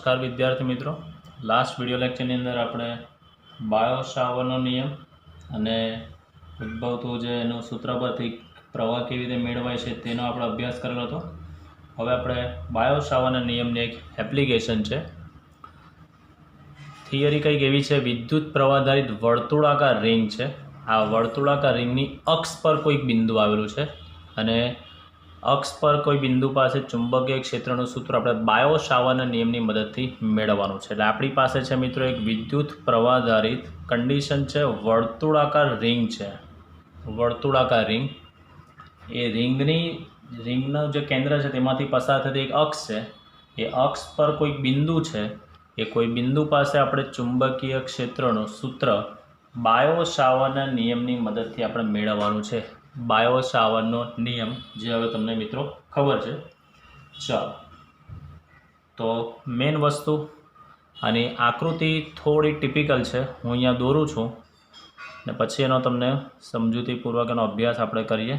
नमस्कार विद्यार्थी मित्रों। लास्ट विडियो लेक्चर अंदर आपणे बायो-सावर्तનો नियम અને ઉદ્ભવતું જે એનું સૂત્ર પરથી પ્રવાહ કેવી રીતે મેળવાય છે તેનો આપણે અભ્યાસ કરેલો હતો। હવે આપણે બાયો-સાવર્તના નિયમની એક એપ્લિકેશન છે। થિયરી કંઈક એવી છે, વિદ્યુત પ્રવાહ-આધારિત વર્તુળાકાર રિંગ છે। આ વર્તુળાકાર રિંગની અક્ષ પર કોઈક બિંદુ આવેલું છે અને अक्ष पर कोई बिंदु पास चुंबकीय क्षेत्रનું सूत्र આપણે બાયો-સાવર્તના નિયમની મદદથી મેળવવાનું છે। એટલે આપણી પાસે છે મિત્રો એક વિદ્યુત પ્રવાહ-આધારિત કન્ડિશન છે, વર્તુળાકાર રિંગ છે, વર્તુળાકાર રિંગ। એ રિંગનું જે કેન્દ્ર છે તેમાંથી પસાર થતી એક અક્ષ છે। એ અક્ષ પર કોઈક બિંદુ છે, એ કોઈ બિંદુ પાસે આપણે ચુંબકીય ક્ષેત્રનું સૂત્ર બાયો-સાવર્તના નિયમની મદદથી આપણે મેળવવાનું છે। બાયો-સાવર્તનો નિયમ જે હવે તમને મિત્રો ખબર છે। ચાલો, તો મેન વસ્તુ અને આકૃતિ થોડી ટિપિકલ છે, હું અહીંયા દોરું છું ને પછી એનો તમને સમજૂતીપૂર્વક એનો અભ્યાસ આપણે કરીએ।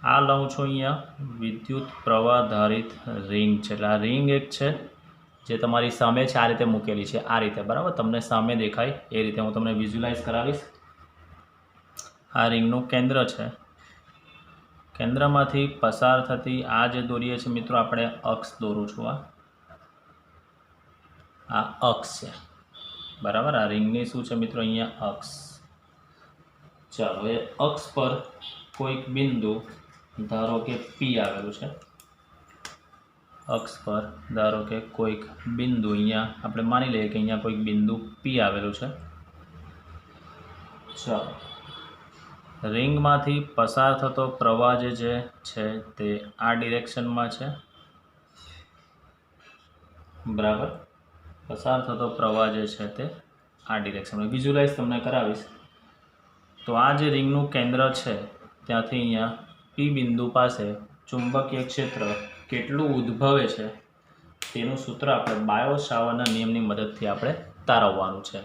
આ લઉં છું અહીંયા વિદ્યુત પ્રવાહ-આધારિત રિંગ છે, એટલે આ રિંગ એક છે જે તમારી સામે છે, આ રીતે મૂકેલી છે, આ રીતે, બરાબર, તમને સામે દેખાય એ રીતે હું તમને વિઝ્યુલાઇઝ કરાવીશ। આ રિંગનું કેન્દ્ર છે, કેન્દ્રમાંથી પસાર થતી આ જે દોરીએ છીએ મિત્રો આપણે અક્ષ દોરું છું, આ અક્ષ છે, બરાબર। આ રિંગની શું છે મિત્રો અહીંયા અક્ષ। ચાલો, એ અક્ષ પર કોઈક બિંદુ ધારો કે P આવેલું છે, અક્ષ પર ધારો કે કોઈક બિંદુ અહીંયા આપણે માની લઈએ કે અહીંયા કોઈક બિંદુ P આવેલું છે। ચાલો, રિંગમાંથી પસાર થતો પ્રવાહ જે છે તે આ ડિરેક્શનમાં છે, બરાબર। પસાર થતો પ્રવાહ જે છે તે આ ડિરેક્શનમાં, વિઝ્યુલાઇઝ તમને કરાવીશ। તો આ જે રિંગનું કેન્દ્ર છે ત્યાંથી અહીંયા P બિંદુ પાસે ચુંબકીય ક્ષેત્ર કેટલું ઉદ્ભવે છે તેનું સૂત્ર આપણે બાયો-સાવર્તના નિયમની મદદથી આપણે તારવવાનું છે।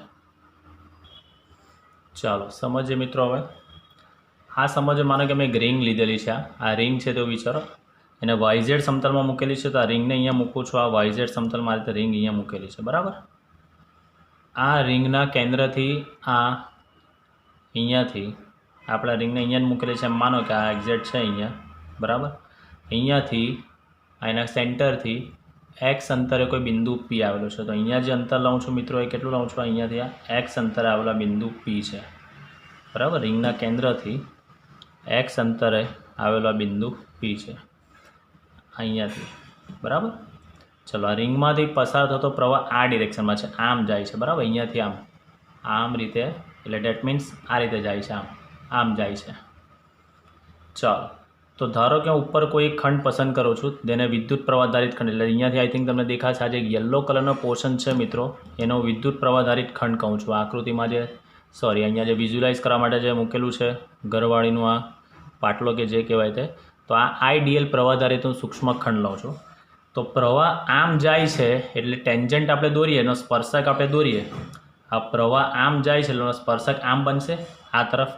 ચાલો સમજીએ મિત્રો। હવે આ સમજો, માનો કે મેં એક રિંગ લીધેલી છે, આ રિંગ છે તો વિચારો એને YZ સમતલમાં મૂકેલી છે, તો આ રિંગને અહીંયા મૂકું છું, આ YZ સમતલમાં આ રીતે રિંગ અહીંયા મૂકેલી છે, બરાબર। આ રિંગના કેન્દ્રથી આ અહીંયાથી આપણા રિંગને અહીંયા જ મૂકેલી છે એમ માનો કે આ એક્ઝેક્ટ છે અહીંયા, બરાબર। અહીંયાથી એના સેન્ટરથી X અંતરે કોઈ બિંદુ P આવેલું છે, તો અહીંયા જે અંતર લઉં છું મિત્રો એ કેટલું લઉં છું, અહીંયાથી આ X અંતરે આવેલા બિંદુ P છે, બરાબર। રિંગના કેન્દ્રથી X અંતરે આવેલા બિંદુ P છે અહીંયાથી, બરાબર। ચલો, આ રિંગમાંથી પસાર થતો પ્રવાહ આ ડિરેક્શનમાં છે, આમ જાય છે, બરાબર, અહીંયાથી આમ રીતે, એટલે ડેટ મીન્સ આ રીતે જાય છે, આમ જાય છે। ચાલો, તો ધારો કે હું ઉપર કોઈ એક ખંડ પસંદ કરું છું જેને વિદ્યુત પ્રવાહ-આધારિત ખંડ, એટલે અહીંયાથી આઈ થિંક તમને દેખાશે આ જે યલો કલરનો પોર્શન છે મિત્રો એનો વિદ્યુત પ્રવાહ-આધારિત ખંડ કહું છું। આકૃતિમાં જે અહીંયા જે વિઝ્યુલાઇઝ કરવા માટે જે મૂકેલું છે ઘરવાળીનું આ પાટલો કે જે કહેવાય તે, તો આ આઈડિયલ પ્રવાહ-આધારિત હું સૂક્ષ્મ ખંડ લઉં છું। તો પ્રવાહ આમ જાય છે એટલે ટેન્જન્ટ આપણે દોરીએ, એનો સ્પર્શક આપણે દોરીએ, આ પ્રવાહ આમ જાય છે એટલે એનો સ્પર્શક આમ બનશે આ તરફ।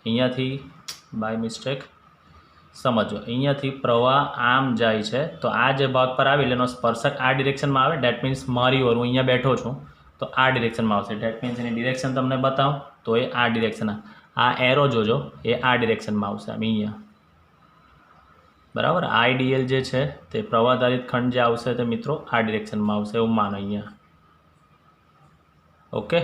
અહીંયાથી બાય મિસ્ટેક સમજો, અહીંયાથી પ્રવાહ આમ જાય છે તો આ જે ભાગ પર આવે એટલે એનો સ્પર્શક આ ડિરેક્શનમાં આવે, ડેટ મીન્સ મારી ઓર હું અહીંયા બેઠો છું તો આ ડિરેક્શનમાં આવશે, ડેટ મીન્સ એની ડિરેક્શન તમને બતાવું તો એ આ ડિરેક્શન, આ એરો જોજો એ આ ડિરેક્શનમાં આવશે, અહીંયા, બરાબર। આઈડિયલ જે છે તે પ્રવાહ-આધારિત ખંડ જે આવશે તે મિત્રો આ ડિરેક્શનમાં આવશે એવું માનો અહીંયા, ઓકે।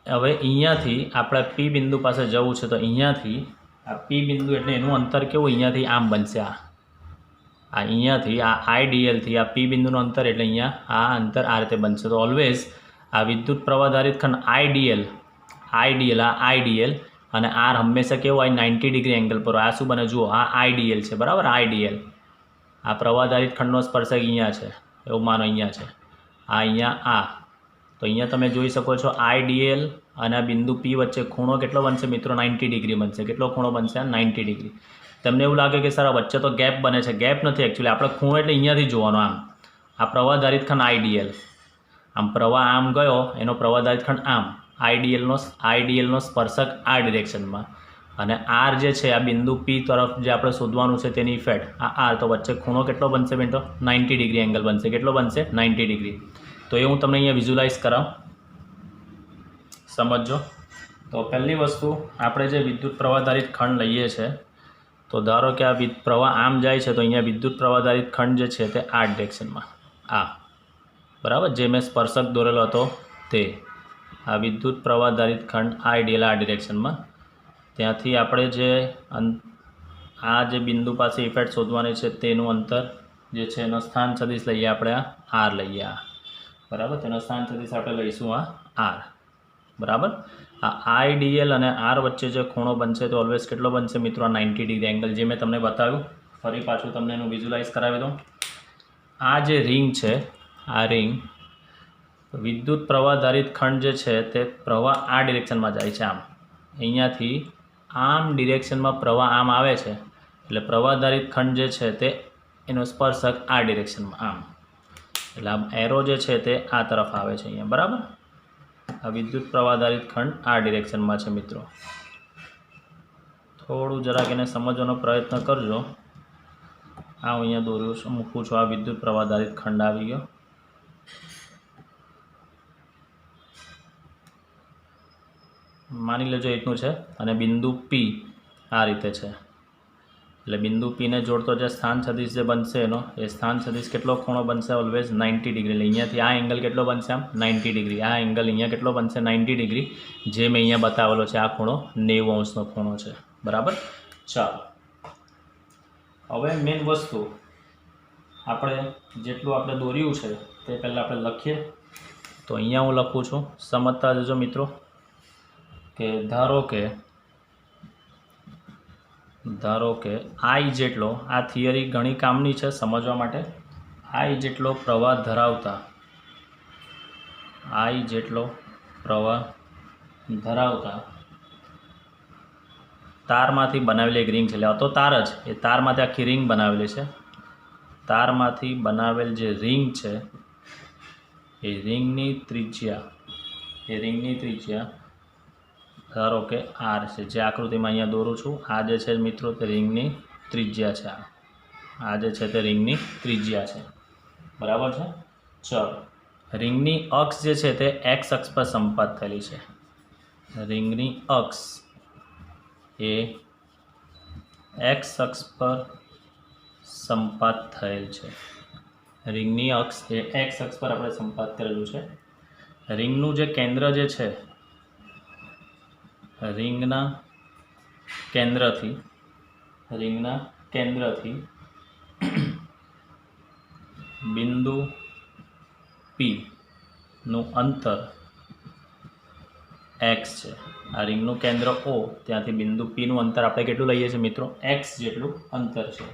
હવે અહીંયાથી આપણે P બિંદુ પાસે જવું છે, તો અહીંયાથી આ P બિંદુ એટલે એનું અંતર કેવું, અહીંયાથી આમ બનશે, અહીંયાથી આ આઈડિયલથી આ P બિંદુનું અંતર એટલે અહીંયા આ અંતર આ રીતે બનશે। તો ઓલવેઝ આ વિદ્યુત પ્રવાહ-આધારિત ખંડ આઈડિયલ આ આઈડિયલ અને આર હંમેશા કેવું હોય 90 ડિગ્રી એંગલ પર, આ શું બને જુઓ, આ આઈડિયલ છે, બરાબર। આઈડિયલ આ પ્રવાહ-આધારિત ખંડનો સ્પર્શક અહીંયા છે એવું માનો, અહીંયા છે, આ અહીંયા તો અહીંયા તમે જોઈ શકો છો આઈડિયલ અને આ બિંદુ P વચ્ચે ખૂણો કેટલો બનશે મિત્રો, 90 ડિગ્રી બનશે। કેટલો ખૂણો બનશે, 90 ડિગ્રી। તમને એવું લાગે કે સર વચ્ચે તો ગેપ બને છે, ગેપ નથી એકચ્યુઅલી, આપણે ખૂણો એટલે અહીંયાથી જોવાનો, આ પ્રવાહ-આધારિત ખંડ આઈડિયલ, આમ પ્રવાહ આમ ગયો એનો પ્રવાહ-આધારિત ખંડ આમ, આઈડિયલનો સ્પર્શક આ ડિરેક્શનમાં, અને આર જે છે આ બિંદુ પી તરફ જે આપણે શોધવાનું છે તેની ઇફેક્ટ આ આર, તો વચ્ચે ખૂણો કેટલો બનશે બેટો? 90 ડિગ્રી એંગલ બનશે. કેટલો બનશે? 90 ડિગ્રી. તો એ હું તમને અહીંયા વિઝ્યુલાઇઝ કરાવું, સમજો. તો પહેલી વસ્તુ, આપણે જે વિદ્યુત પ્રવાહધારિત ખંડ લઈએ છીએ, તો ધારો કે આ પ્રવાહ આમ જાય છે, તો અહીંયા વિદ્યુત પ્રવાહધારિત ખંડ જે છે તે આ ડિરેક્શનમાં, આ બરાબર, જે મેં સ્પર્શક દોરેલો હતો તે આ વિદ્યુત પ્રવાહધારિત ખંડ આઈડિયલ આ ડિરેક્શનમાં. ત્યાંથી આપણે જે આ જે બિંદુ પાસે ઇફેક્ટ શોધવાની છે તેનું અંતર જે છે એનો સ્થાન સદિશ લઈએ આપણે, આ આર લઈએ, આ બરાબર. તેનો સ્થાન સદિશ આપણે લઈશું આ આર, બરાબર. આ આઈડીએલ અને આર વચ્ચે જે ખૂણો બનશે તો ઓલવેઝ કેટલો બનશે મિત્રો? 90 ડિગ્રી એંગલ, જે મેં તમને બતાવ્યું. ફરી પાછું તમને એનું વિઝ્યુલાઇઝ કરાવી દઉં. આ જે રિંગ છે, આ રિંગ વિદ્યુત પ્રવાહધારિત ખંડ જે છે તે પ્રવાહ આ ડિરેક્શનમાં જાય છે, આમ અહીંયાથી આમ ડિરેક્શનમાં પ્રવાહ આમ આવે છે, એટલે પ્રવાહધારિત ખંડ જે છે તે એનો સ્પર્શક આ ડિરેક્શનમાં આમ, એટલે આ એરો જે છે તે આ તરફ આવે છે અહીંયા, બરાબર. આ વિદ્યુત પ્રવાહધારિત ખંડ આ ડિરેક્શનમાં છે મિત્રો. થોડું જરાક એને સમજવાનો પ્રયત્ન કરજો. આ હું અહીંયા દોર્યું છું, મૂકું છું. આ વિદ્યુત પ્રવાહધારિત ખંડ આવી ગયો. માની લેજો એટલું છે, અને બિંદુ પી આ રીતે છે, એટલે બિંદુ પીને જોડતો જે સ્થાન સદિશ જે બનશે એનો એ સ્થાન સદિશ કેટલો ખૂણો બનશે? Always 90 degree. એટલે અહીંયાથી આ એંગલ કેટલો બનશે? આમ 90 ડિગ્રી. આ એંગલ અહીંયા કેટલો બનશે? 90 ડિગ્રી, જે મેં અહીંયા બતાવેલો છે. આ ખૂણો 90 અંશનો ખૂણો છે, બરાબર. ચાલો, હવે મેઇન વસ્તુ આપણે જેટલું આપણે દોર્યું છે તે પહેલાં આપણે લખીએ. તો અહીંયા હું લખું છું, સમજતા જજો મિત્રો, કે ધારો કે આઈ જેટલો, આ થિયરી ઘણી કામની છે સમજવા માટે. આઈ જેટલો પ્રવાહ ધરાવતા તારમાંથી બનાવેલી એક રિંગ છે. એટલે તો તાર જ, એ તારમાંથી આખી રિંગ બનાવેલી છે. તારમાંથી બનાવેલ જે રિંગ છે એ રિંગની ત્રિજ્યા ધારો કે આર છે, જે આકૃતિમાં અહીંયા દોરું છું. આ જે છે મિત્રો તે રિંગની ત્રિજ્યા છે. આ જે છે તે રિંગની ત્રિજ્યા છે, બરાબર છે. ચલો, રિંગની અક્ષ જે છે તે એક્સ અક્ષ પર સંપાત થયેલી છે. રિંગની અક્ષ એ એક્સ અક્ષ પર સંપાત થયેલ છે. રિંગની અક્ષ એ એક્સ અક્ષ પર આપણે સંપાત કરેલું છે. રિંગનું જે કેન્દ્ર જે છે, રિંગના કેન્દ્રથી બિંદુ પી નું અંતર એક્સ છે. આ રિંગનું કેન્દ્ર ઓ, ત્યાંથી બિંદુ પી નું અંતર આપણે કેટલું લઈએ છીએ મિત્રો? એક્સ જેટલું અંતર છે.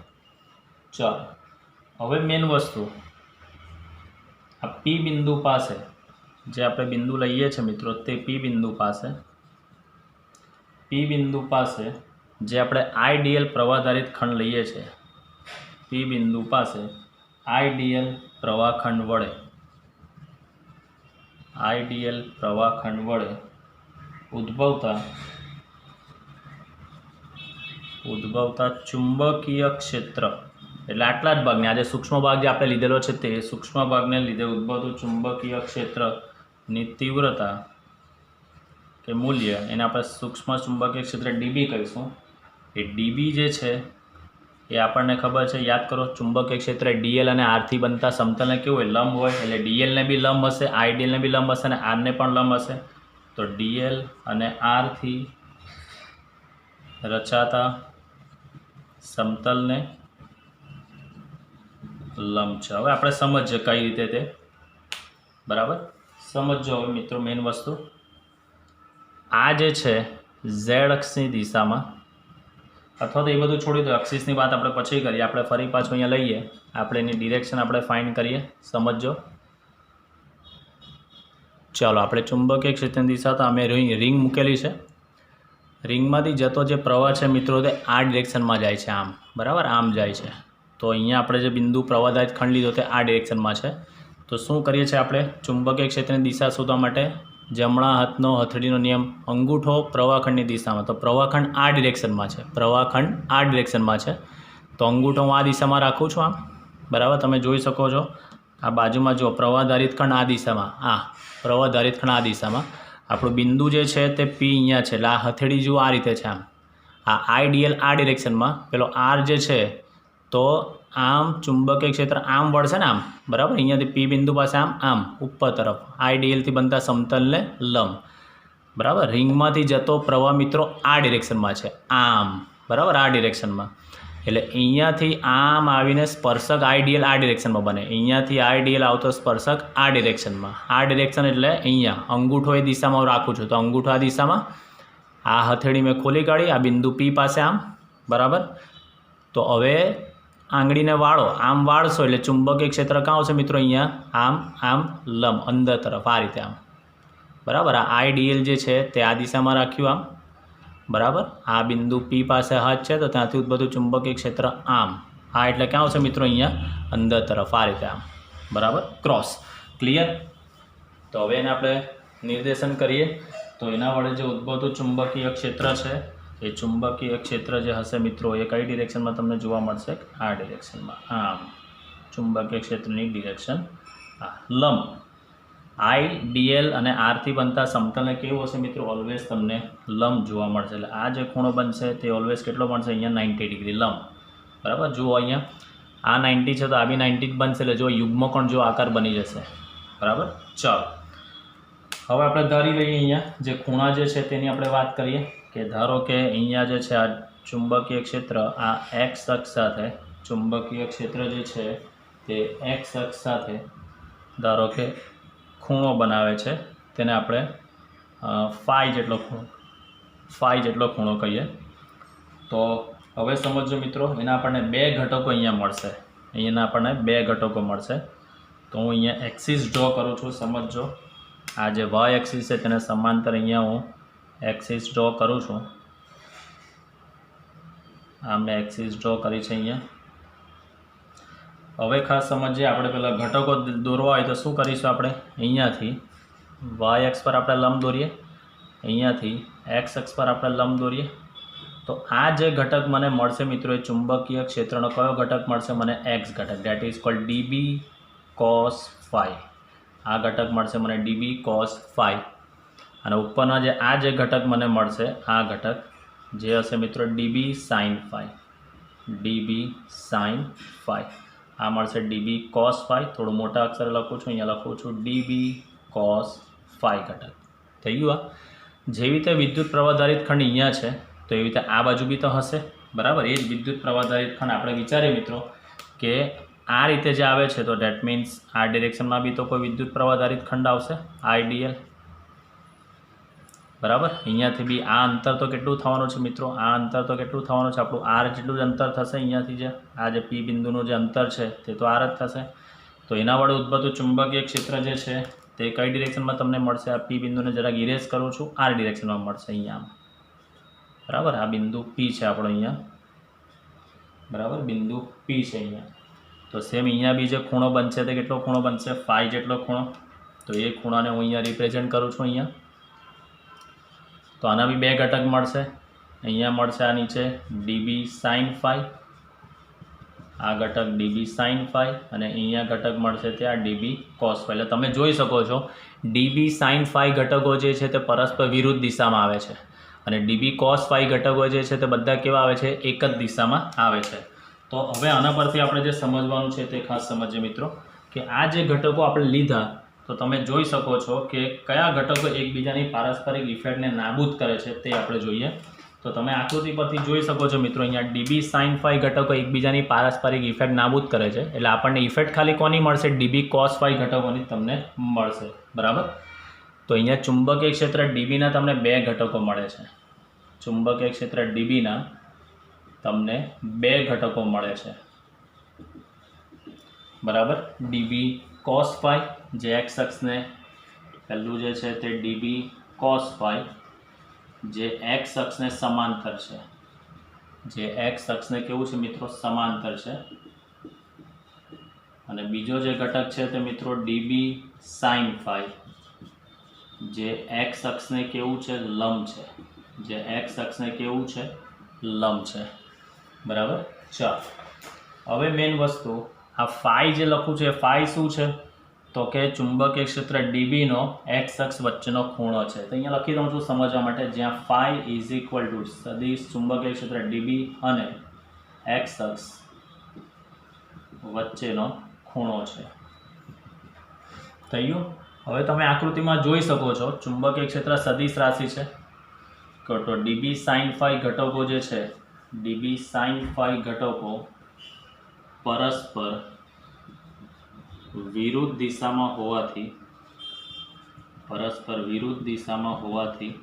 ચાલો, હવે મેઇન વસ્તુ, આ પી બિંદુ પાસે જે આપણે બિંદુ લઈએ છીએ મિત્રો, તે પી બિંદુ પાસે જે આપણે આઈડીએલ પ્રવાહધારિત ખંડ લઈએ છીએ, પી બિંદુ પાસે આઈડીએલ પ્રવાહખંડ વડે ઉદ્ભવતા ચુંબકીય ક્ષેત્ર, એટલે આટલા જ ભાગને, આજે સૂક્ષ્મ ભાગ જે આપણે લીધેલો છે તે સૂક્ષ્મ ભાગને લીધે ઉદ્ભવતું ચુંબકીય ક્ષેત્રની તીવ્રતા કે મૂલ્ય, એને આપણે સૂક્ષ્મ ચુંબકીય ક્ષેત્ર ડીબી કહીશું. એ ડીબી જે છે એ આપણને ખબર છે, યાદ કરો, ચુંબકીય ક્ષેત્ર ડીએલ અને આરથી બનતા સમતલને કેવું હોય? લંબ હોય. એટલે ડીએલને બી લંબ હશે, આઈડીએલને બી લંબ હશે અને આરને પણ લંબ હશે. તો ડીએલ અને આરથી રચાતા સમતલને લંબ છે. હવે આપણે સમજીએ કઈ રીતે તે, બરાબર. સમજો હવે મિત્રો મેઇન વસ્તુ, આ જે છે ઝેડ અક્ષની દિશામાં, અથવા તો એ બધું છોડી દો, એક્સિસની વાત આપણે પછી કરીએ. આપણે ફરી પાછું અહીંયા લઈએ, આપણે એની ડિરેક્શન આપણે ફાઇન્ડ કરીએ. સમજો. ચાલો, આપણે ચુંબકીય ક્ષેત્રની દિશા તો અમે રિંગ મૂકેલી છે. રિંગમાંથી જતો જે પ્રવાહ છે મિત્રો તે આ ડિરેક્શનમાં જાય છે, આમ, બરાબર, આમ જાય છે. તો અહીંયા આપણે જે બિંદુ પ્રવાહધારિત ખંડ લીધો તે આ ડિરેક્શનમાં છે. તો શું કરીએ છીએ આપણે ચુંબકીય ક્ષેત્રની દિશા શોધવા માટે? જમણા હાથનો હથેળીનો નિયમ, અંગૂઠો પ્રવાહખંડની દિશામાં, તો પ્રવાહખંડ આ ડિરેક્શનમાં છે, પ્રવાહખંડ આ ડિરેક્શનમાં છે, તો અંગૂઠો હું આ દિશામાં રાખું છું આમ, બરાબર. તમે જોઈ શકો છો આ બાજુમાં જુઓ, પ્રવાહધારિત ખંડ આ દિશામાં, આ પ્રવાહધારિત ખંડ આ દિશામાં, આપણું બિંદુ જે છે તે પી અહીંયા છે, એટલે આ હથેળી જુઓ આ રીતે છે આમ, આ આઈડીએલ આ ડિરેક્શનમાં, પેલો આર જે છે તો આમ ચુંબકીય ક્ષેત્ર આમ વળશે ને આમ, બરાબર. અહીંયાથી પી બિંદુ પાસે આમ ઉપર તરફ આઈડીએલથી બનતા સમતલને લંબ, બરાબર. રિંગમાંથી જતો પ્રવાહ મિત્રો આ ડિરેક્શનમાં છે આમ, બરાબર, આ ડિરેક્શનમાં. એટલે અહીંયાથી આમ આવીને સ્પર્શક આઈડીએલ આ ડિરેક્શનમાં બને, અહીંયાથી આઈડીએલ આવતો સ્પર્શક આ ડિરેક્શનમાં, આ ડિરેક્શન એટલે અહીંયા અંગૂઠો એ દિશામાં રાખું છું, તો અંગૂઠો આ દિશામાં, આ હથેળી મેં ખોલી કાઢી, આ બિંદુ પી પાસે આમ, બરાબર. તો હવે આંગળીને વાળો, આમ વાળશો એટલે ચુંબકીય ક્ષેત્ર ક્યાં આવશે મિત્રો? અહીંયા આમ લંબ અંદર તરફ આ રીતે આમ, બરાબર. આ આઈડીએલ જે છે તે આ દિશામાં રાખ્યું આમ, બરાબર. આ બિંદુ પી પાસે હાથ છે તો ત્યાંથી બધું ચુંબકીય ક્ષેત્ર આમ, આ એટલે ક્યાં આવશે મિત્રો? અહીંયા અંદર તરફ આ રીતે આમ, બરાબર, ક્રોસ. ક્લિયર? તો હવે એને આપણે નિર્દેશન કરીએ તો એના વડે જે ઉદ્ભવતું ચુંબકીય ક્ષેત્ર છે એ ચુંબકીય ક્ષેત્ર જે હશે મિત્રો એ કઈ ડિરેક્શનમાં તમને જોવા મળશે? આ ડિરેક્શનમાં, આમ ચુંબકીય ક્ષેત્રની ડિરેક્શન આ લંબ. આઈ ડીએલ અને આરથી બનતા સમતલને કેવું હશે મિત્રો? ઓલવેઝ તમને લંબ જોવા મળશે. એટલે આ જે ખૂણો બનશે તે ઓલવેઝ કેટલો બનશે? અહીંયા 90 ડિગ્રી લંબ, બરાબર. જુઓ અહીંયા આ 90 છે તો આ બી 90 જ બનશે, એટલે જો યુગ્મકોણ જો આકાર બની જશે, બરાબર. ચાલો હવે આપણે ધારી લઈએ અહીંયા જે ખૂણા જે છે તેની આપણે વાત કરીએ કે ધારો કે અહીંયા જે છે આ ચુંબકીય ક્ષેત્ર આ એક્સ અક્ષ સાથે, ચુંબકીય ક્ષેત્ર જે છે તે એક્સ અક્ષ સાથે ધારો કે ખૂણો બનાવે છે, તેને આપણે ફાઈ જેટલો ખૂણો કહીએ. તો હવે સમજો મિત્રો, એના આપણને બે ઘટકો અહીંયા મળશે, અહીંયાના આપણને બે ઘટકો મળશે. તો હું અહીંયા એક્સિસ ડ્રો કરું છું, સમજો. આ જે વાય એક્સિસ છે તેને સમાંતર અહીંયા હું એક્સિસ ડ્રો કરું છું. આ મેં એક્સિસ ડ્રો કરી છે અહીંયા. હવે ખાસ સમજીએ, આપણે પહેલાં ઘટકો દોરવા હોય તો શું કરીશું? આપણે અહીંયાથી વાય એક્સ પર આપણે લંબ દોરીએ, અહીંયાથી એક્સ અક્ષ પર આપણે લંબ દોરીએ. તો આ જે ઘટક મને મળશે મિત્રો એ ચુંબકીય ક્ષેત્રનો કયો ઘટક મળશે મને? એક્સ ઘટક, that is called dB cos phi. આ ઘટક મળશે મને ડીબી કોસ ફાઈ. અને ઉપરના આ જે ઘટક મને મળશે આ ઘટક જે હશે મિત્રો dB sine phi, dB sine phi. આ મળશે ડીબી કોસ ફાઈ. થોડું મોટા અક્ષરે લખું છું, અહીંયા લખું છું ડીબી કોસ ફાઈ ઘટક. થઈ ગયું? આ જેવી રીતે વિદ્યુત પ્રવાહધારિત ખંડ અહીંયા છે તો એવી રીતે આ બાજુ બી તો હશે, બરાબર. એ જ વિદ્યુત પ્રવાહધારિત ખંડ આપણે વિચારીએ મિત્રો કે આ રીતે જે આવે છે તો ડેટ મીન્સ આ ડિરેક્શનમાં બી તો કોઈ વિદ્યુત પ્રવાહધારિત ખંડ આવશે, આઈડીએલ, બરાબર. અહીંયાથી બી આ અંતર તો કેટલું થવાનું છે મિત્રો? આ અંતર તો કેટલું થવાનું છે? આપણું આર જેટલું જ અંતર થશે અહીંયાથી. જે આ જે પી બિંદુનું જે અંતર છે તે તો આર જ થશે. તો એના વડે ઉદ્ભવતું ચુંબકીય ક્ષેત્ર જે છે તે કઈ ડિરેક્શનમાં તમને મળશે? આ પી બિંદુને જરાક ઇરેઝ કરું છું, આર ડિરેક્શનમાં મળશે અહીંયા, બરાબર. આ બિંદુ પી છે આપણો અહીંયા, બરાબર, બિંદુ પી છે અહીંયા. તો સેમ અહીંયા બી જે ખૂણો બનશે તે કેટલો ખૂણો બનશે? ફાઈ જેટલો ખૂણો. તો એ ખૂણાને હું અહીંયા રિપ્રેઝેન્ટ કરું છું અહીંયા. તો આના બી બે ઘટક મળશે, અહીંયા મળશે આ નીચે ડીબી સાઇન ફાઈ, આ ઘટક ડીબી સાઇન ફાઈ, અને અહીંયા ઘટક મળશે ત્યાં ડીબી કોસ ફાઈ. એટલે તમે જોઈ શકો છો ડીબી સાઇન ફાઈ ઘટકો જે છે તે પરસ્પર વિરુદ્ધ દિશામાં આવે છે, અને ડીબી કોસ ફાઈ ઘટકો જે છે તે બધા કેવા આવે છે? એક જ દિશામાં આવે છે. તો હવે આના પરથી આપણે જે સમજવાનું છે તે ખાસ સમજીએ મિત્રો કે આ જે ઘટકો આપણે લીધા તો તમે જોઈ શકો છો કે કયા ઘટકો એકબીજાની પારસ્પરિક ઇફેક્ટને નાબૂદ કરે છે તે આપણે જોઈએ. તો તમે આકૃતિ પરથી જોઈ શકો છો મિત્રો, અહીંયા ડીબી સાઇન ફાઈ ઘટકો એકબીજાની પારસ્પરિક ઇફેક્ટ નાબૂદ કરે છે, એટલે આપણને ઇફેક્ટ ખાલી કોની મળશે? ડીબી કોસ ફાઈ ઘટકોની તમને મળશે, બરાબર. તો અહીંયા ચુંબકીય ક્ષેત્ર ડીબીના તમને બે ઘટકો મળે છે, ચુંબકીય ક્ષેત્ર ડીબીના તમને બે ઘટકો મળે છે, બરાબર. ડીબી કોસ ફાઈ જે એક્સ અક્ષને પહેલું જે છે તે ડીબી કોસ ફાઈ જે એક્સ અક્ષને સમાંતર છે, જે એક્સ અક્ષને કેવું છે મિત્રો? સમાંતર છે. અને બીજો જે ઘટક છે તે મિત્રો ડીબી સાઇન ફાઈ, જે એક્સ અક્ષને કેવું છે, લંબ છે, જે એક્સ અક્ષને કેવું છે, લંબ છે, બરાબર. ચાલો હવે મેઇન વસ્તુ આ ફાઈ જે લખું છે, ફાઈ શું છે તો કે ચુંબકીય ક્ષેત્ર ડીબીનો એક્સ અક્ષ વચ્ચેનો ખૂણો છે. તો અહીંયા લખી દઉં છું સમજવા માટે, જ્યાં ફાઈ ઇઝ ઇક્વલ ટુ સદિશ ચુંબકીય ક્ષેત્ર ડીબી અને એક્સ અક્ષ વચ્ચેનો ખૂણો છે. થયું. હવે તમે આકૃતિમાં જોઈ શકો છો ચુંબકીય ક્ષેત્ર સદિશ રાશિ છે તો ડીબી સાઇન ફાઈ ઘટકો જે છે, ડીબી સાઇન ફાઈ ઘટકો પરસ્પર વિરુદ્ધ દિશામાં હોવાથી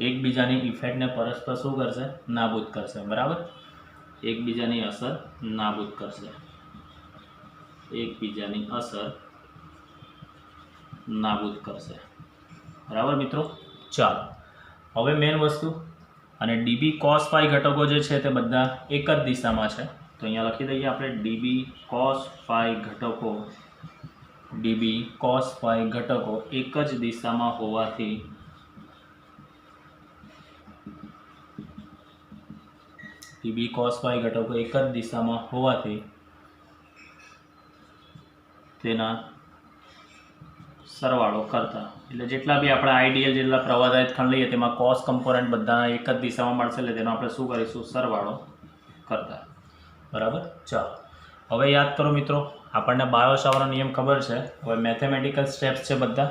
એકબીજાની ઇફેક્ટને પરસ્પર શું કરશે, નાબૂદ કરશે, બરાબર. એકબીજાની અસર નાબૂદ કરશે, બરાબર મિત્રો. ચાલો હવે મેઇન વસ્તુ, અને ડીબી કોસ ફાઈ ઘટકો જે છે તે બધા એક જ દિશામાં છે. તો અહીંયા લખી દઈએ આપણે ડીબી કોસ ફાઈ ઘટકો એક જ દિશામાં હોવાથી તેના સરવાળો કરતા, એટલે જેટલા બી આપણે આઈડિયલ જેટલા પ્રવાદાયિત ખંડ લઈએ તેમાં કોસ કમ્પોનન્ટ બધા એક જ દિશામાં મળશે, એટલે તેનો આપણે શું કરીશું, સરવાળો કરતા, બરાબર. ચાલો હવે યાદ કરો મિત્રો, આપણને બાયો સાવરનો નિયમ ખબર છે. હવે મેથેમેટિકલ સ્ટેપ્સ છે બધા,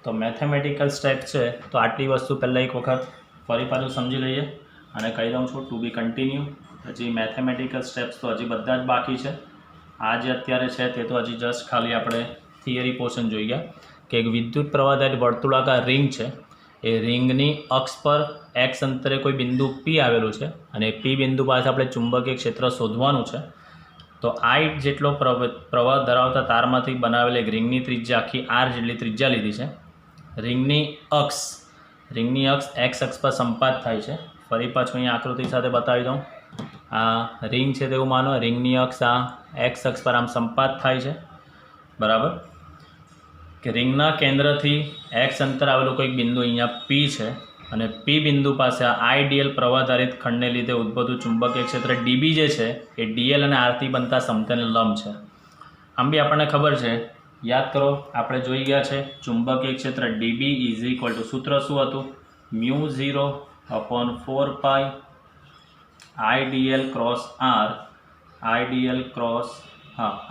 તો મેથેમેટિકલ સ્ટેપ છે તો આટલી વસ્તુ પહેલાં એક વખત ફરી પાછું સમજી લઈએ અને કહી દઉં છું ટુ બી કન્ટિન્યુ. હજી મેથેમેટિકલ સ્ટેપ્સ તો હજી બધા જ બાકી છે. આ જે અત્યારે છે તે તો હજી જસ્ટ ખાલી આપણે થિયરી પોર્શન જોઈ ગયા કે એક વિદ્યુત પ્રવાહદાયી વર્તુળાકાર રિંગ છે, એ રિંગની અક્ષ પર એક્સ અંતરે કોઈ બિંદુ પી આવેલું છે અને પી બિંદુ પાસે આપણે ચુંબકીય ક્ષેત્ર શોધવાનું છે. તો આઈ જેટલો પ્રવાહ ધરાવતા તારમાંથી બનાવેલી એક રિંગની ત્રિજ્યા આખી આર જેટલી ત્રિજ્યા લીધી છે. રિંગની અક્ષ એક્સ અક્ષ પર સંપાત થાય છે. ફરી પાછું અહીંયા આકૃતિ સાથે બતાવી દઉં. આ રિંગ છે તેવું માનો, રિંગની અક્ષ આ એક્સ અક્ષ પર આમ સંપાત થાય છે, બરાબર. કે રિંગના કેન્દ્રથી એક્સ અંતર આવેલું કોઈક બિંદુ અહીંયા પી છે અને પી બિંદુ પાસે આ આઈડીએલ પ્રવાહધારિત ખંડને લીધે ઉદ્ભવતું ચુંબકીય ક્ષેત્ર ડીબી જે છે એ ડીએલ અને આરથી બનતા સમતલને લંબ છે. આમ બી આપણને ખબર છે, યાદ કરો આપણે જોઈ ગયા છે ચુંબકીય ક્ષેત્ર ડીબી ઇઝ ઇક્વલ ટુ, સૂત્ર શું હતું, μ0/4π IDL cross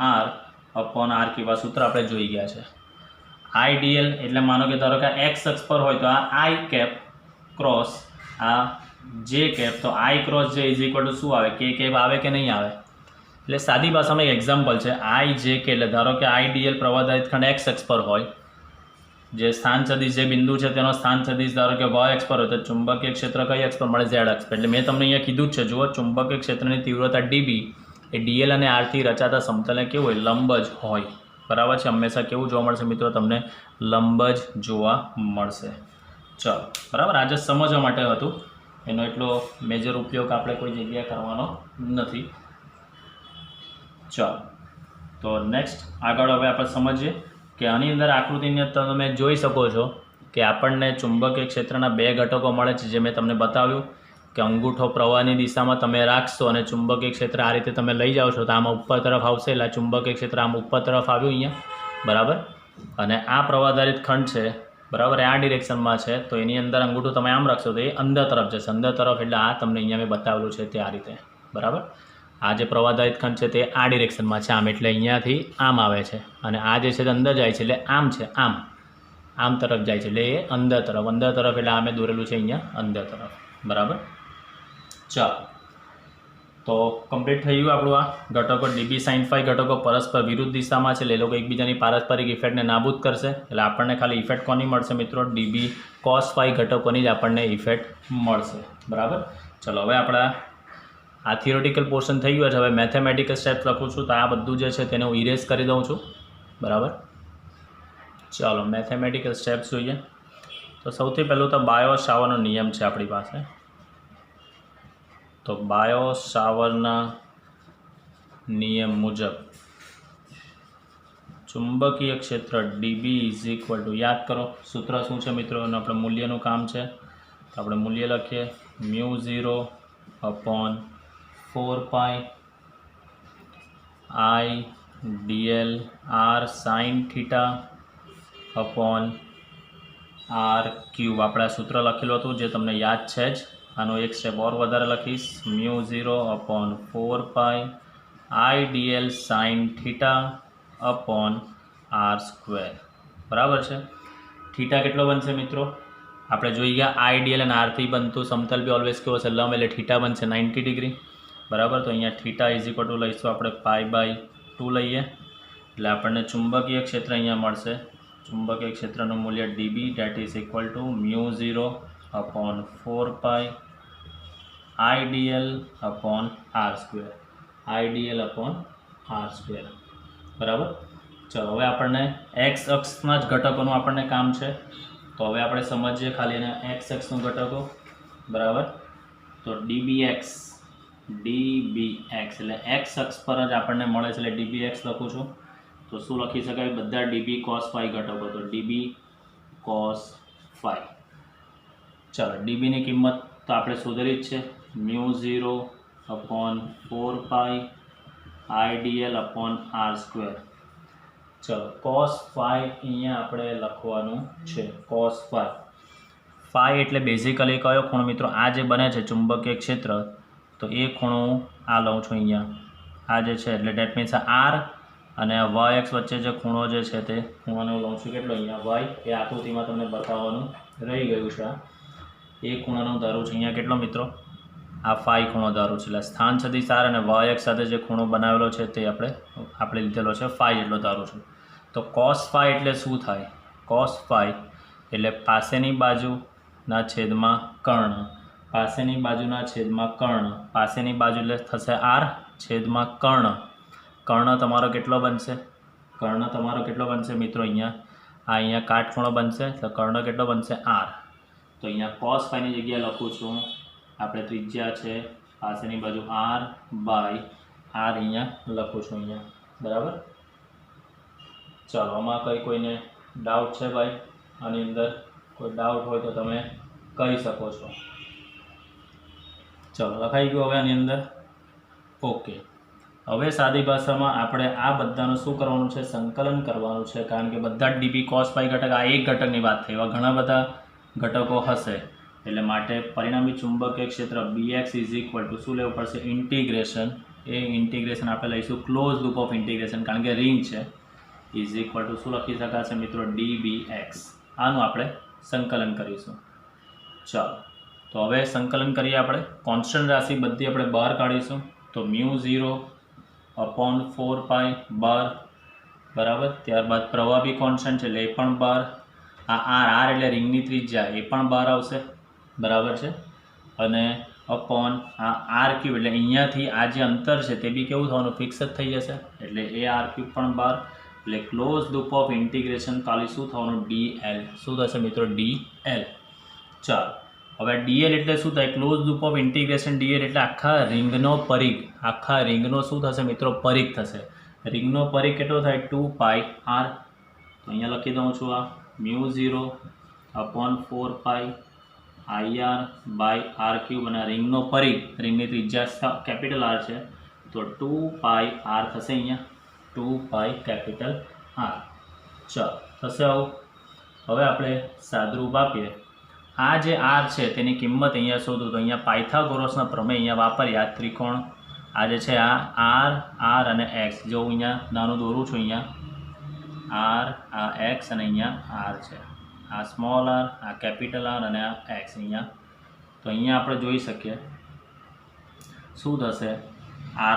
R upon R કેવા સૂત્ર આપણે જોઈ ગયા છે. આઈડીએલ એટલે માનો કે ધારો કે એક્સ અક્ષ પર હોય તો આ આઈ કેપ ક્રોસ આ જે કેપ, તો આઈ ક્રોસ જે ઇઝ ઇક્વલ ટુ શું આવે, કે કેપ આવે કે નહીં આવે. એટલે સાદી ભાષામાં એક એક્ઝામ્પલ છે, આઈ જે કે એટલે ધારો કે આઈડીએલ પ્રવાહધારિત ખંડ એક્સ અક્ષ પર હોય, જે સ્થાન સદિશ જે બિંદુ છે તેનો સ્થાન સદિશ ધારો કે વાય અક્ષ પર હોય તો ચુંબકીય ક્ષેત્ર કઈ અક્ષ પર મળે, ઝેડ અક્ષ પર. એટલે મેં તમને અહીંયા કીધું જ છે, જુઓ ચુંબકીય ક્ષેત્રની તીવ્રતા ડીબી એ ડીએલ અને આરથી રચાતા સમતલને કેવું હોય, લંબ જ હોય, બરાબર છે. હંમેશા કેવું જોવા મળશે મિત્રો, તમને લંબ જ જોવા મળશે. ચલો બરાબર, આજે સમજવા માટે હતું, એનો એટલો મેજર ઉપયોગ આપણે કોઈ જગ્યાએ કરવાનો નથી. ચાલો તો નેક્સ્ટ આગળ હવે આપણે સમજીએ કે આની અંદર આકૃતિની અંદર તમે જોઈ શકો છો કે આપણને ચુંબકીય ક્ષેત્રના બે ઘટકો મળે છે, જે મેં તમને બતાવ્યું કે અંગૂઠો પ્રવાહની દિશામાં તમે રાખશો અને ચુંબકીય ક્ષેત્ર આ રીતે તમે લઈ જાઓ છો તો આમાં ઉપર તરફ આવશે, એટલે ચુંબકીય ક્ષેત્ર આમ ઉપર તરફ આવ્યું અહીંયા, બરાબર. અને આ પ્રવાહધારિત ખંડ છે, બરાબર, આ ડિરેક્શનમાં છે, તો એની અંદર અંગૂઠો તમે આમ રાખશો તો એ અંદર તરફ જશે, અંદર તરફ એટલે આ તમને અહીંયા મેં બતાવેલું છે તે આ રીતે, બરાબર. આ જે પ્રવાહધારિત ખંડ છે તે આ ડિરેક્શનમાં છે આમ, એટલે અહીંયાથી આમ આવે છે, અને આ જે છે તે અંદર જાય છે એટલે આમ છે, આમ તરફ જાય છે એટલે એ અંદર તરફ એટલે આ મેં દોરેલું છે અહીંયા અંદર તરફ, બરાબર. ચાલો તો કમ્પ્લીટ થઈ ગયું આપણું આ ઘટકો. ડીબી સાઇન ફાઈ ઘટકો પરસ્પર વિરુદ્ધ દિશામાં છે, એટલે એ લોકો એકબીજાની પારસ્પરિક ઇફેક્ટને નાબૂદ કરશે, એટલે આપણને ખાલી ઇફેક્ટ કોની મળશે મિત્રો, ડીબી કોસ ફાઈ ઘટકોની જ આપણને ઇફેક્ટ મળશે, બરાબર. ચલો હવે આપણા આ થિયોરિટિકલ પોર્શન થઈ ગયું છે. હવે મેથેમેટિકલ સ્ટેપ્સ લખું છું તો આ બધું જે છે તેને હું ઇરેઝ કરી દઉં છું, બરાબર. ચાલો મેથેમેટિકલ સ્ટેપ્સ જોઈએ. તો સૌથી પહેલું તો બાયો સાવરનો નિયમ છે આપણી પાસે. તો બાયો સાવરના નિયમ મુજબ ચુંબકીય ક્ષેત્ર ડીબી ઇઝ ઇક્વલ ટુ, યાદ કરો સૂત્ર શું છે મિત્રો, અને આપણે મૂલ્યનું કામ છે તો આપણે મૂલ્ય લખીએ μ0/4π I dl r sin θ upon r cube. આપણે આ સૂત્ર લખેલું હતું જે તમને યાદ છે જ. આનો એક સ્ટેપ ઓર વધારે લખીશ, μ0/4π I dl sin θ upon r². બરાબર છે. થીટા કેટલો બનશે મિત્રો, આપણે જોઈ ગયા આઈડીએલ અને આરથી બનતું સમતલ બી ઓલવેઝ કેવો છે, લંબ, એટલે થીટા બનશે 90 ડિગ્રી. બરાબર, તો અહીંયા થીટા ઇઝ ઇક્વલ ટુ લઈશું આપણે π/2 લઈએ, એટલે આપણને ચુંબકીય ક્ષેત્ર અહીંયા મળશે. ચુંબકીય ક્ષેત્રનું મૂલ્ય DB that is equal to μ0/4π IDL upon r². IDL upon r². બરાબર. ચલો હવે આપણને એક્સ અક્ષના જ ઘટકોનું આપણને કામ છે, તો હવે આપણે સમજીએ ખાલી એને એક્સ અક્ષનું ઘટકો. બરાબર, તો ડીબીએક્સ એટલે એક્સ અક્ષ પર જ આપણને મળે છે, એટલે ડીબીએક્સ લખું છું. તો શું લખી શકાય, બધા ડીબી કોસ ફાઈ ઘટકો, તો ડીબી કોસ ફાઈ. ચાલો, ડીબીની કિંમત તો આપણે શોધેલી જ છે, μ0/4π IDL અપોન r². ચલો, કોસ ફાઈ અહીંયા આપણે લખવાનું છે, કોસ ફાઈ. ફાઈ એટલે બેઝિકલી કયો ખૂણો મિત્રો, આ જે બને છે ચુંબકીય ક્ષેત્ર, તો એ ખૂણો આ લઉં છું અહીંયા, આ જે છે, એટલે ડેટ મીન્સ આર અને વાય એક્સ વચ્ચે જે ખૂણો જે છે તે ખૂણોને લઉં છું કેટલો અહીંયા વાય, એ આકૃતિમાં તમને બતાવવાનું રહી ગયું છે. એ ખૂણાનું ધારું છું અહીંયા કેટલો મિત્રો, આ ફાઈ ખૂણો ધારું છે, એટલે સ્થાન સદિશ આર અને વાય એક્સ સાથે જે ખૂણો બનાવેલો છે તે આપણે લીધેલો છે ફાઈ એટલો ધારું છું. તો કોસ ફાઈ એટલે શું થાય, કોસ ફાઈ એટલે પાસેની બાજુના છેદમાં કર્ણ, પાસેની બાજુના છેદમાં કર્ણ, પાસેની બાજુ એટલે થશે આર છેદમાં કર્ણ. કર્ણ તમારો કેટલો બનશે, કર્ણ તમારો કેટલો બનશે મિત્રો, અહીંયા કાટખૂણો બનશે, તો કર્ણ કેટલો બનશે આર. તો અહીંયા કોસ ફાઈની જગ્યાએ લખું છું આપણે ત્રિજ્યા છે પાસેની બાજુ આર બાય આર અહીંયા લખું છું અહીંયા. બરાબર. ચાલો, આમાં કોઈને ડાઉટ છે ભાઈ, આની અંદર કોઈ ડાઉટ હોય તો તમે કહી શકો છો. ચલો, લખાઈ ગયું હવે આની અંદર. ઓકે, હવે સાદી ભાષામાં આપણે આ બધાનું શું કરવાનું છે, સંકલન કરવાનું છે, કારણ કે બધા જ ડીબી કોસ ફાઈ ઘટક, આ એક ઘટકની વાત થઈ, એવા ઘણા બધા ઘટકો હશે, એટલે માટે પરિણામી ચુંબકીય ક્ષેત્ર BX ઇઝ ઇક્વલ ટુ શું લેવું પડશે, ઇન્ટિગ્રેશન. એ ઇન્ટિગ્રેશન આપણે લઈશું ક્લોઝ લૂપ ઓફ ઇન્ટિગ્રેશન, કારણ કે રિંગ છે, ઇઝ ઇક્વલ ટુ શું લખી શકાશે મિત્રો, DBX. આનું આપણે સંકલન કરીશું. ચાલો, તો હવે સંકલન કરીએ આપણે. કોન્સ્ટન્ટ રાશિ બધી આપણે બહાર કાઢીશું, તો μ0/4π બાર. બરાબર, ત્યારબાદ પ્રવાહ બી કોન્સ્ટન્ટ છે એટલે એ પણ બાર. આ આર એટલે રિંગની ત્રિજ્યા, એ પણ બહાર આવશે. બરાબર છે, અને અપોન આ આર ક્યુબ, એટલે અહીંયાથી આ જે અંતર છે તે બી કેવું થવાનું, ફિક્સ જ થઈ જશે, એટલે એ આર ક્યુબ પણ બહાર. એટલે ક્લોઝ લૂપ ઓફ ઇન્ટિગ્રેશન ખાલી શું થવાનું, DL. શું થશે મિત્રો, DL. ચાલો, હવે DL એટલે શું થાય, close loop of integration. DL એટલે આખા રિંગનો પરિઘ, આખા રિંગનો શું થશે મિત્રો, પરિઘ થશે. રિંગનો પરિઘ કેટલો થાય, 2πr. તો અહીંયા લખી દઉં છું આ μ0/4π IR બાય આર ક્યુબ, અને રિંગનો પરિઘ, રિંગની ત્રિજ્યા કેપિટલ આર છે, તો 2πr થશે અહીંયા, 2π કેપિટલ આર. ચાલો, થશે આવું. હવે આપણે સાદરૂપ આપીએ. આ જે આર છે તેની કિંમત અહીંયા શોધું, તો અહીંયા પાયથાગોરસના પ્રમેય અહીંયા વાપરીએ. આ ત્રિકોણ આ જે છે આ આર અને એક્સ, જો અહીંયા નાનું દોરું છું, અહીંયા આર, આ એક્સ, અને અહીંયા આર છે, આ સ્મોલ આર, આ કેપિટલ આર, અને આ એક્સ અહીંયા. તો અહીંયા આપણે જોઈ શકીએ શું થશે, r²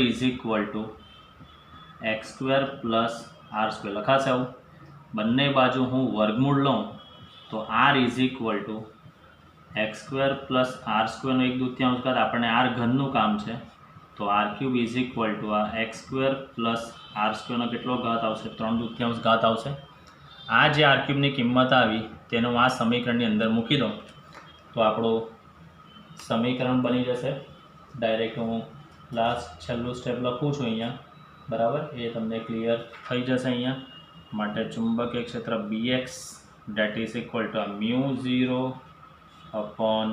is equal two x² plus r². લખાશે આવું. બંને બાજુ હું વર્ગમૂળ લઉં તો r is equal two x² plus r² નો 1/2 ઘાત, આપણને r ઘનનું કામ છે, તો r³ ઇઝ ઇક્વલ ટુ આ x² પ્લસ r² નો કેટલો ઘાત આવશે, 3/2 ઘાત આવશે. આ જે r³ ની કિંમત આવી તેનો આ સમીકરણની અંદર મૂકી દો તો આપણું સમીકરણ બની જશે. ડાયરેક્ટ હું છેલ્લું સ્ટેપ લખું છું અહીંયા, बराबर ये तमने क्लियर थई जशे। अहींया माटे चुंबकीय क्षेत्र BX that is equal to μ0 upon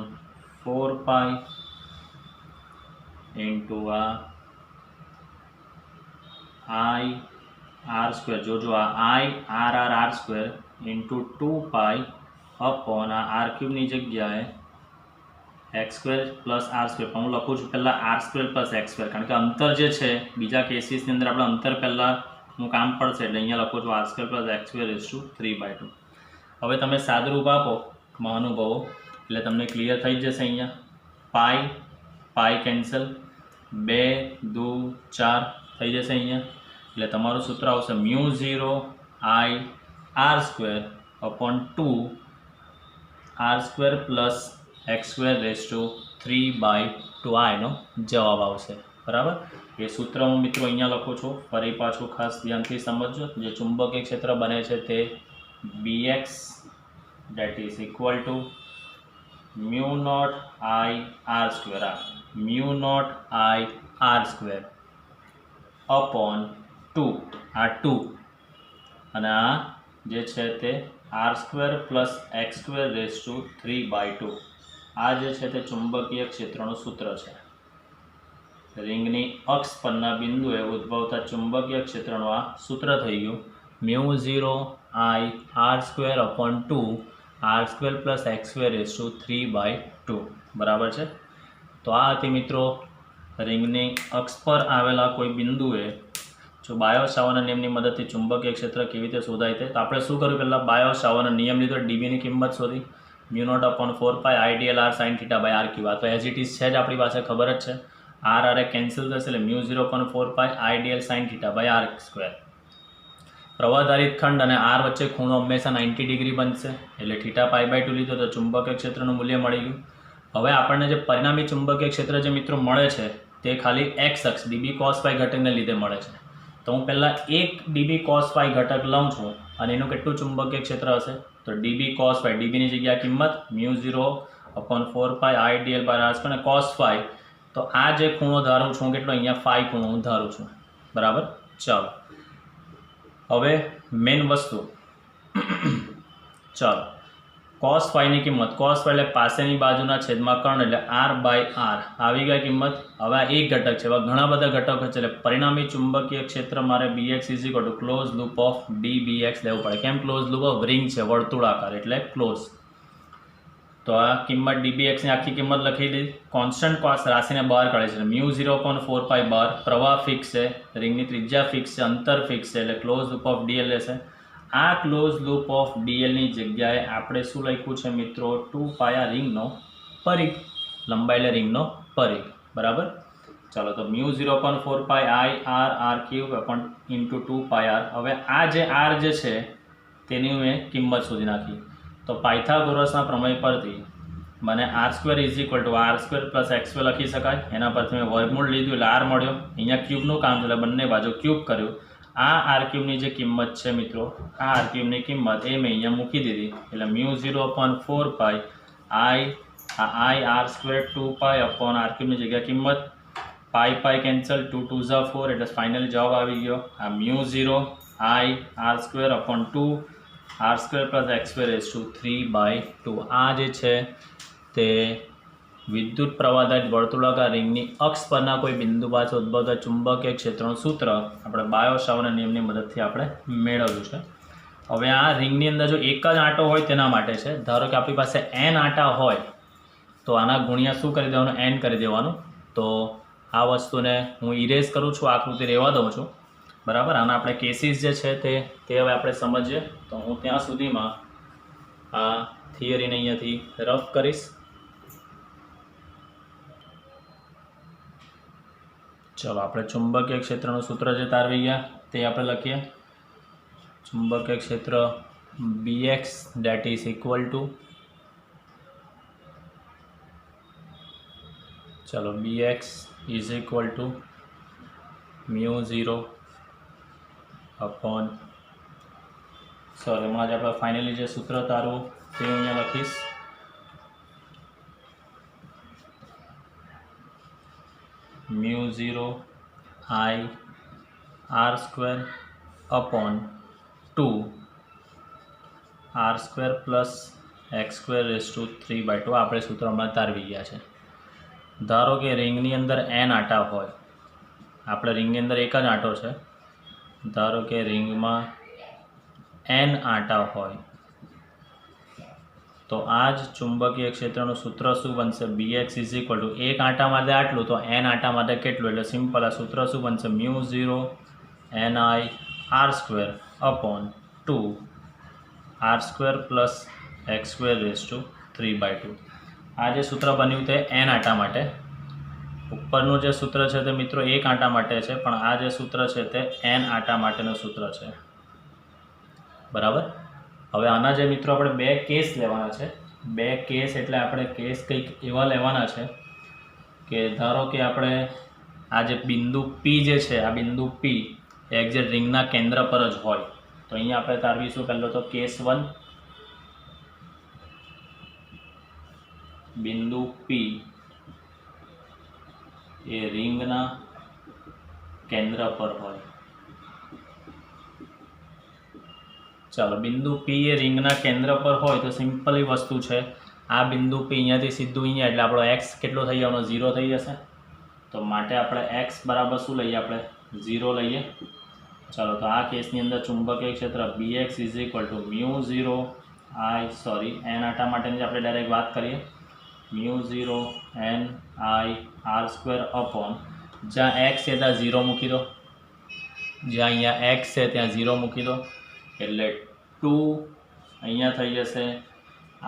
4 pi into I R square जो I R R R square into 2 pi upon R क्यूबनी जग्याए X square plus R square. पण हूँ लखूँ छूँ पहला R square plus X square कारण के अंतर जे छे बीजा केसीसनी अंदर आपणे अंतर पहला हूँ काम पड़शे एटले अहींया लखूँ छूँ R square plus X square is to 3/2। हवे तमे सादरूप आपो महानुभावो एटले तमने क्लियर थई जशे। अहींया पाई पाई केन्सल 2 2 4 थई जशे। अहींया एटले तमारुं सूत्र आवशे μ0 I R square upon 2 R square plus X square raise to 3/2 आ एनो जवाब आवशे। बराबर ये सूत्र हूँ मित्रों अहींया लखूँ छूँ। फरी पाछुं खास ध्यानथी समजो। जे चुंबकीय क्षेत्र बने छे ते BX that is equal to μ0 I R square μ0 I R square upon 2 आ 2 अने आ जे छे ते R square plus X square raise to 3/2 आ जे छे ते चुंबकीय क्षेत्रनुं सूत्र छे। रिंगनी अक्ष परना बिंदुए उद्भवता चुंबकीय क्षेत्रनुं आ सूत्र थई गयुं μ0 I R square upon 2 R square plus X square raise to 3/2 बराबर है। तो आ हती मित्रों रिंगनी अक्ष पर आवेला कोई बिंदुए जो बायो-सावर्त नियमनी मददथी चुंबकीय क्षेत्र केवी रीते शोधाय ते। तो आपणे शुं कर्युं पहेला बायो-सावर्त नियम लीधो डीबी नी किंमत शोधी μ0 upon 4 pi I D L R sine theta by R cube. आ तो एज इट इज है अपनी पास खबर ज है। आर आर ए केन्सल थशे एटले μ0 upon 4 pi I D L sine theta by R square. प्रवाहधारित खंड और आर वच्चे खूणो हमेशा 90 डिग्री बनशे एटले थीटा पाई/2 लीधो तो चुंबकीय क्षेत्रनुं मूल्य मळी गयुं। हवे आपणे जे परिणामी चुंबकीय क्षेत्र जे मित्रों मळे छे ते खाली एक्स अक्ष डीबी कॉस फाई घटकने लीधे मळे छे। तो हूँ पहला 1 डीबी कॉस फाई घटक लऊँ छूँ और एनु केटलुं चुंबकीय क्षेत्र हशे तो डीबी कॉस फाई डीबी नी जग्याए किंमत μ0 upon 4 pi I D L by R square cos phi. तो आ जे खूणो धारूँ छूँ केटलो अहींया फाई खूणो हूँ धारूँ छूँ। बराबर चलो हवे मेन वस्तु चलो कॉस फाई की किंमत कॉस फाई एटले पासेनी बाजुना छेदमां कर्ण एटले आर बाय आर आवी गई किंमत। हवे एक घटक छे घणा बधा घटक छे एटले परिणामी चुंबकीय क्षेत्र मारे BX is equal to close loop of DBX लेवुं पड़े। केम क्लोज लूप ऑफ रिंग छे वर्तुळाकार एटले क्लोज। तो आ किंमत DBX ની આખી કિંમત લખી દીધી। કોન્સ્ટન્ટ કોસ રાશિને બહાર કાઢે છે μ0 अपॉन 4 पाई बार प्रवाह फिक्स है रिंगनी त्रिज्या फिक्स है अंतर फिक्स है એટલે क्लोज लूप ऑफ DL लेशे। आ क्लोज लूप ऑफ DL ની જગ્યાએ આપણે શું લખ્યું છે મિત્રો 2 પાઈ આ रिंगનો પરિઘ લંબાઈ એટલે रिंगનો પરિઘ। બરાબર ચાલો તો μ0 upon 4 pi I R R cube upon into 2 pi R. હવે આ જે r જે છે તેની મેં કિંમત શોધી નાખી। तो पायथागोरसना प्रमेय परथी मने R square is equal to R square plus X square लखी शकाय। एना परथी मैं वर्गमूळ लीधुं एटले आर मळ्यो। अहींया क्यूबनुं काम छे एटले बंने बाजु क्यूब कर्युं। आ आर क्यूबनी जे किंमत छे मित्रों आ आर क्यूबनी किंमत ए मैं अहींया मूकी दीधी एटले μ0 upon 4 pi I R square 2 pi upon R क्यूबनी जग्याए किंमत पाई पाई केन्सल 2 2 ज़ा 4 एटले फाइनल जवाब आवी गयो। आ μ0 I R square upon 2 R square plus X square is to 3/2 आ जे छे ते विद्युत प्रवाहधारित वर्तुळाकार रिंगनी अक्ष परना कोई बिंदु पासे उद्भवता चुंबकीय क्षेत्रनुं सूत्र आपणे बायो-सावर्त नियमनी मददथी आपणे मेळव्युं छे। हवे आ रिंगनी अंदर जो एक ज आंटो होय तेना माटे छे। धारो के आपणी पासे n आंटा होय तो आना गुणिया शुं करी देवानुं n करी देवानुं। तो आ वस्तुने हूँ इरेज करूँ छूँ आकृति रहेवा दऊं छूँ। बराबर आना अपने केसीस जे छे ते हवे आपणे समजीए। तो हूँ त्यां सुधीमां आ थियरीने अहींयाथी रफ करीश। चलो आपणे चुंबकीय क्षेत्रनुं सूत्र जे तारवी गया ते आपणे लखीए। चुंबकीय क्षेत्र BX that is equal to चलो BX is equal to μ0 upon sorry हमारे आप फाइनली जो सूत्र तारवू ते अहींया लखीश μ0 आई r² upon 2 r² plus x²⁵ આપણે સૂત્ર હમણાં તારવી ગયા છે. ધારો કે રિંગની અંદર n આટા હોય, આપણે રિંગની અંદર એક જ આંટો છે, ધારો કે રિંગમાં n આંટા હોય તો આ જ ચુંબકીય ક્ષેત્રનું સૂત્ર શું બનશે? Bx = એક આંટા માટે આટલું તો n આંટા માટે કેટલું, એટલે સિમ્પલ આ સૂત્ર શું બનશે? μ0 ni r² upon 2 r² plus x²⁵. આ જે સૂત્ર બન્યું તે n આંટા માટે. ઉપરનું જે સૂત્ર છે તે મિત્રો એક આંટા માટે છે, પણ આ જે સૂત્ર છે તે n આંટા માટેનું સૂત્ર છે. બરાબર. હવે આના જે મિત્રો આપણે બે કેસ લેવાના છે. બે કેસ એટલે આપણે કેસ કંઈક એવા લેવાના છે કે ધારો કે આપણે આ જે બિંદુ P જે છે, આ બિંદુ P એક્ઝેક્ટ રિંગના કેન્દ્ર પર જ હોય તો અહીંયા આપણે તારવીશું પહેલો તો કેસ 1. બિંદુ P એ રિંગના કેન્દ્ર પર હોય. ચાલો, બિંદુ P એ રિંગના કેન્દ્ર પર હોય તો સિમ્પલી વસ્તુ છે, આ બિંદુ P અહીંયાથી સીધું અહીંયા એટલે આપણો x કેટલો થઈ જવાનો? 0 થઈ જશે. તો માટે આપણે x બરાબર શું લઈએ? આપણે 0 લઈએ. ચાલો, તો આ કેસની અંદર ચુંબકીય ક્ષેત્ર Bx = μ0 n આટા માટેની આપણે ડાયરેક્ટ વાત કરીએ. μ0 n I r² अपॉन જ્યાં x છે ત્યાં 0 મૂકી દો, જ્યાં અહીંયા x છે ત્યાં 0 મૂકી દો એટલે 2 અહીંયા થઈ જશે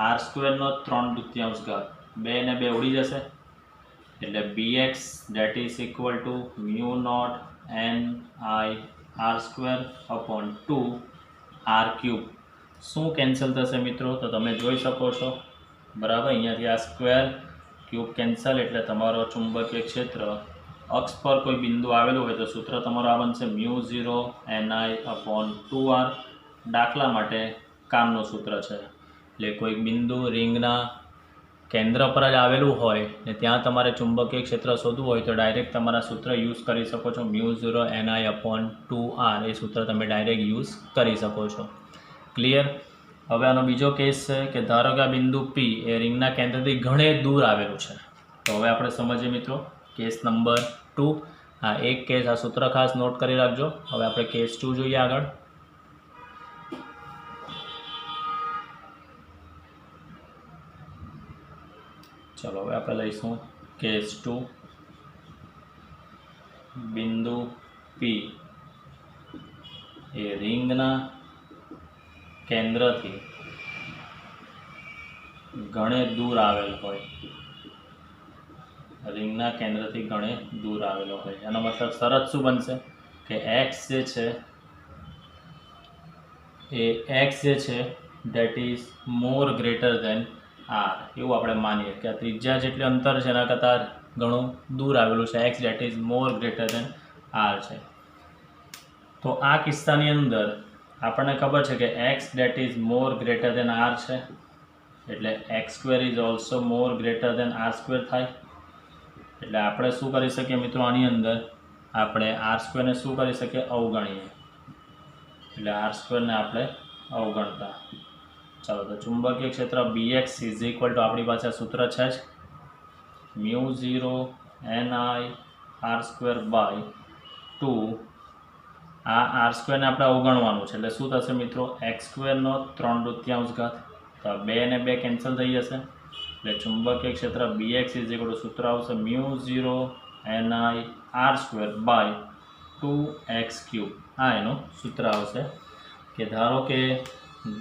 r² નો 3/2, 2 ને 2 ઉડી જશે એટલે Bx = μ0 n I r² upon 2 r³. શું કેન્સલ થશે મિત્રો? તો તમે જોઈ શકો છો. બરાબર, અહીંયાથી આ સ્ક્વેર ક્યુબ કેન્સલ એટલે તમારો ચુંબકીય ક્ષેત્ર અક્ષ પર કોઈ બિંદુ આવેલું હોય તો સૂત્ર તમારું આ બનશે μ0 ni अपॉन 2r. દાખલા માટે કામનું સૂત્ર છે, એટલે કોઈ બિંદુ રિંગના કેન્દ્ર પર જ આવેલું હોય ને ત્યાં તમારે ચુંબકીય ક્ષેત્ર શોધવું હોય તો ડાયરેક્ટ તમારા સૂત્ર યુઝ કરી શકો છો. μ0 ni अपॉन 2r એ સૂત્ર તમે ડાયરેક્ટ યુઝ કરી શકો છો. ક્લિયર? હવે આનો બીજો કેસ છે કે ધારો કે આ બિંદુ P એ રિંગના કેન્દ્રથી ઘણે દૂર આવેલું છે. તો હવે આપણે સમજીએ મિત્રો કેસ નંબર 2. આ એક કેસ, આ સૂત્ર ખાસ નોટ કરી રાખજો. હવે આપણે કેસ 2 જોઈએ આગળ. ચલો, હવે આપણે લઈશું કેસ 2. બિંદુ P એ રિંગના કેન્દ્રથી ઘણે દૂર આવેલ હોય, રિંગના કેન્દ્રથી ઘણે દૂર આવેલો હોય. એનો મતલબ શરત શું બનશે કે x જે છે એ x જે છે that is more greater than r. એવું આપણે માનીએ કે આ ત્રિજ્યા જેટલું અંતર છે એના કરતાં ઘણું દૂર આવેલું છે, x that is more greater than r છે. તો આ કિસ્સાની અંદર આપણને ખબર છે કે x that is more greater than r છે એટલે x² is also more greater than r² થાય. એટલે આપણે શું કરી શકીએ મિત્રો? આની અંદર આપણે r² ને શું કરી શકીએ? અવગણીએ. એટલે r² ને આપણે અવગણતા. ચાલો, તો ચુંબકીય ક્ષેત્ર Bx = આપણી પાસે સૂત્ર છે જ μ0 ni r²/2. આ r² ને આપણે અવગણવાનું છે એટલે શું થશે મિત્રો? x² નો 3/2. તો 2 ને 2 કેન્સલ થઈ જશે એટલે ચુંબકીય ક્ષેત્ર Bx = સૂત્ર આવશે μ0 ni r²/2x³. આ એનું સૂત્ર આવશે કે ધારો કે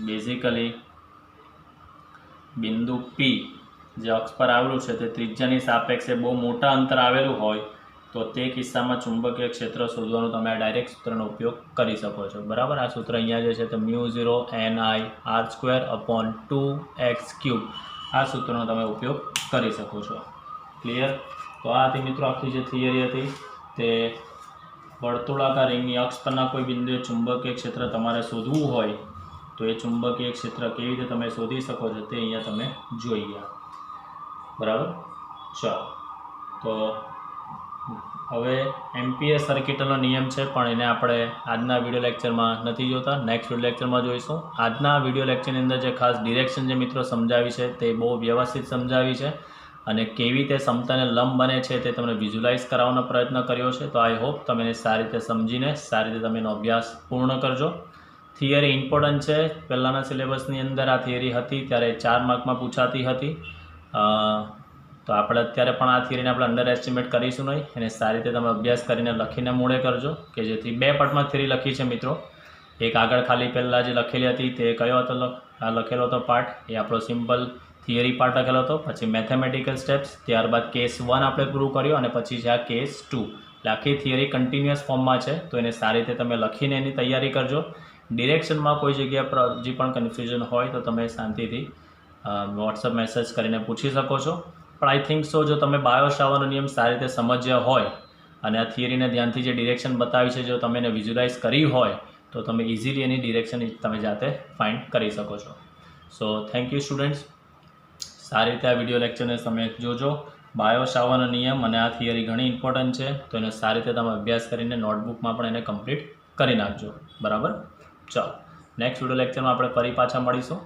બેઝિકલી બિંદુ P જે અક્ષ પર આવેલું છે તે ત્રિજ્યાની સાપેક્ષે બહુ મોટા અંતર આવેલું હોય તો તે કિસ્સામાં ચુંબકીય ક્ષેત્ર શોધવાનો તમે આ ડાયરેક્ટ સૂત્રનો ઉપયોગ કરી શકો છો. બરાબર, આ સૂત્ર અહીંયા જે છે તે μ0 ni r²/2x³. આ સૂત્રનો તમે ઉપયોગ કરી શકો છો. ક્લિયર? તો આ હતી મિત્રો આખી જે થિયરી હતી તે વર્તુળાકાર રિંગની અક્ષ પરના કોઈ બિંદુએ ચુંબકીય ક્ષેત્ર તમારે શોધવું હોય તો એ ચુંબકીય ક્ષેત્ર કેવી રીતે તમે શોધી શકો છો તે અહીંયા તમે જોઈ ગયા. બરાબર, ચાલો તો હવે એમ્પિયર સર્કિટનો નિયમ છે, પણ એને આપણે આજના વિડીયો લેક્ચરમાં નથી જોતા, નેક્સ્ટ વિડીયો લેક્ચરમાં જોઈશું. આજના વિડીયો લેક્ચરની અંદર જે ખાસ ડિરેક્શન જે મિત્રો સમજાવી છે તે બહુ વ્યવસ્થિત સમજાવી છે, અને કેવી રીતે સમતલ અને લંબ બને છે તે તમને વિઝ્યુલાઇઝ કરાવવાનો પ્રયત્ન કર્યો છે. તો આઈ હોપ તમે એને સારી રીતે સમજીને સારી રીતે તમે એનો અભ્યાસ પૂર્ણ કરજો. થિયરી ઇમ્પોર્ટન્ટ છે. પહેલાંના સિલેબસની અંદર આ થિયરી હતી ત્યારે 4 માર્કમાં પૂછાતી હતી. તો આપણે અત્યારે પણ આ થિયરીને આપણે અંડર એસ્ટિમેટ કરીશું નહીં. એને સારી રીતે તમે અભ્યાસ કરીને લખીને મોડે કરજો, કે જેથી 2 પાર્ટમાં થિયરી લખી છે મિત્રો. એક આગળ ખાલી પહેલાં જે લખેલી હતી તે કયો હતો, આ લખેલો હતો પાર્ટ, એ આપણો સિમ્પલ થિયરી પાર્ટ લખેલો હતો. પછી મેથેમેટિકલ સ્ટેપ્સ, ત્યારબાદ કેસ 1 આપણે પૂરું કર્યું, અને પછી છે આ કેસ 2. એટલે આખી થિયરી કન્ટિન્યુઅસ ફોર્મમાં છે. તો એને સારી રીતે તમે લખીને એની તૈયારી કરજો. ડિરેક્શનમાં કોઈ જગ્યા પર હજી પણ કન્ફ્યુઝન હોય તો તમે શાંતિથી વોટ્સઅપ મેસેજ કરીને પૂછી શકો છો. પણ આઈ થિંક સો જો તમે બાયોશાવરનો નિયમ સારી રીતે સમજ્યા હોય અને આ થિયરીને ધ્યાનથી જે ડિરેક્શન બતાવી છે જો તમે એને વિઝ્યુલાઇઝ કરી હોય તો તમે ઇઝીલી એની ડિરેક્શન તમે જાતે ફાઇન્ડ કરી શકો છો. So thank you students. સારી રીતે આ વિડીયો લેક્ચરને તમે જોજો. બાયોશાવરનો નિયમ અને આ થિયરી ઘણી ઇમ્પોર્ટન્ટ છે, તો એને સારી રીતે તમે અભ્યાસ કરીને નોટબુકમાં પણ એને કમ્પ્લીટ કરી નાખજો. બરાબર? ચાલો, નેક્સ્ટ વિડીયો લેક્ચરમાં આપણે ફરી પાછા મળીશું.